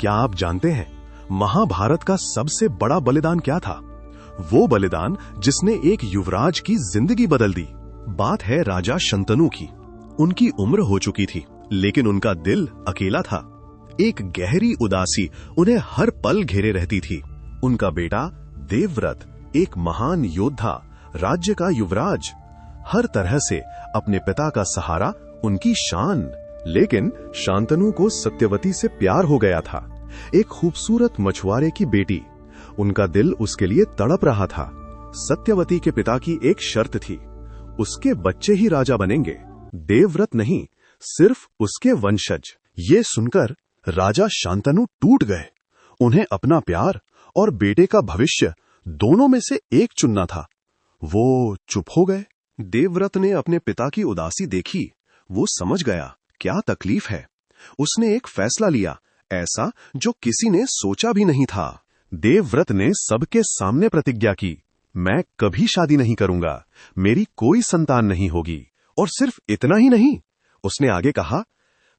क्या आप जानते हैं महाभारत का सबसे बड़ा बलिदान क्या था? वो बलिदान जिसने एक युवराज की जिंदगी बदल दी। बात है राजा शंतनु की। उनकी उम्र हो चुकी थी, लेकिन उनका दिल अकेला था। एक गहरी उदासी उन्हें हर पल घेरे रहती थी। उनका बेटा देवव्रत एक महान योद्धा, राज्य का युवराज, हर तरह से अपने पिता का सहारा, उनकी शान। लेकिन शांतनु को सत्यवती से प्यार हो गया था, एक खूबसूरत मछुआरे की बेटी। उनका दिल उसके लिए तड़प रहा था। सत्यवती के पिता की एक शर्त थी, उसके बच्चे ही राजा बनेंगे, देवव्रत नहीं, सिर्फ उसके वंशज। ये सुनकर राजा शांतनु टूट गए। उन्हें अपना प्यार और बेटे का भविष्य दोनों में से एक चुनना था। वो चुप हो गए। देवव्रत ने अपने पिता की उदासी देखी। वो समझ गया क्या तकलीफ है। उसने एक फैसला लिया, ऐसा जो किसी ने सोचा भी नहीं था। देवव्रत ने सबके सामने प्रतिज्ञा की, मैं कभी शादी नहीं करूंगा, मेरी कोई संतान नहीं होगी। और सिर्फ इतना ही नहीं, उसने आगे कहा,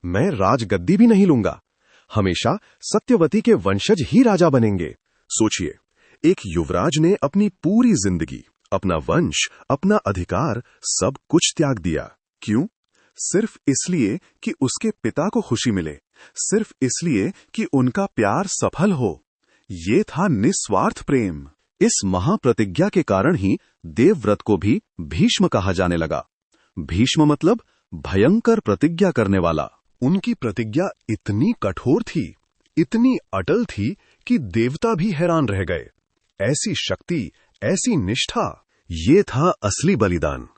मैं राजगद्दी भी नहीं लूंगा, हमेशा सत्यवती के वंशज ही राजा बनेंगे। सोचिए, एक युवराज ने अपनी पूरी जिंदगी, अपना वंश, अपना अधिकार, सब कुछ त्याग दिया। क्यों? सिर्फ इसलिए कि उसके पिता को खुशी मिले, सिर्फ इसलिए कि उनका प्यार सफल हो। ये था निस्वार्थ प्रेम। इस महाप्रतिज्ञा के कारण ही देवव्रत को भी भीष्म कहा जाने लगा। भीष्म मतलब भयंकर प्रतिज्ञा करने वाला। उनकी प्रतिज्ञा इतनी कठोर थी, इतनी अटल थी कि देवता भी हैरान रह गए। ऐसी शक्ति, ऐसी निष्ठा, ये था असली बलिदान।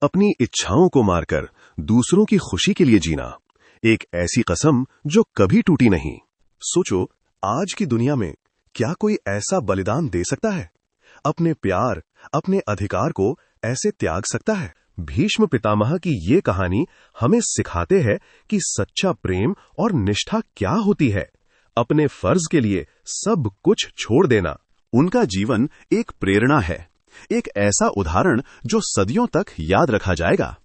अपनी इच्छाओं को मारकर दूसरों की खुशी के लिए जीना, एक ऐसी कसम जो कभी टूटी नहीं। सोचो, आज की दुनिया में क्या कोई ऐसा बलिदान दे सकता है? अपने प्यार, अपने अधिकार को ऐसे त्याग सकता है? भीष्म पितामह की ये कहानी हमें सिखाते हैं कि सच्चा प्रेम और निष्ठा क्या होती है। अपने फर्ज के लिए सब कुछ छोड़ देना। उनका जीवन एक प्रेरणा है, एक ऐसा उदाहरण जो सदियों तक याद रखा जाएगा।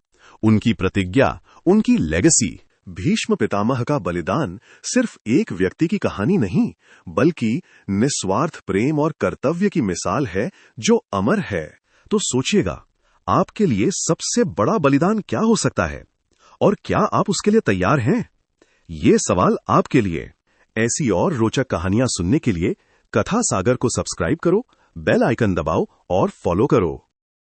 उनकी प्रतिज्ञा, उनकी लेगेसी। भीष्म पितामह का बलिदान सिर्फ एक व्यक्ति की कहानी नहीं, बल्कि निस्वार्थ प्रेम और कर्तव्य की मिसाल है जो अमर है। तो सोचिएगा, आपके लिए सबसे बड़ा बलिदान क्या हो सकता है और क्या आप उसके लिए तैयार हैं? ये सवाल आपके लिए। ऐसी और रोचक कहानियां सुनने के लिए कथा सागर को सब्सक्राइब करो, बेल आइकन दबाओ और फॉलो करो।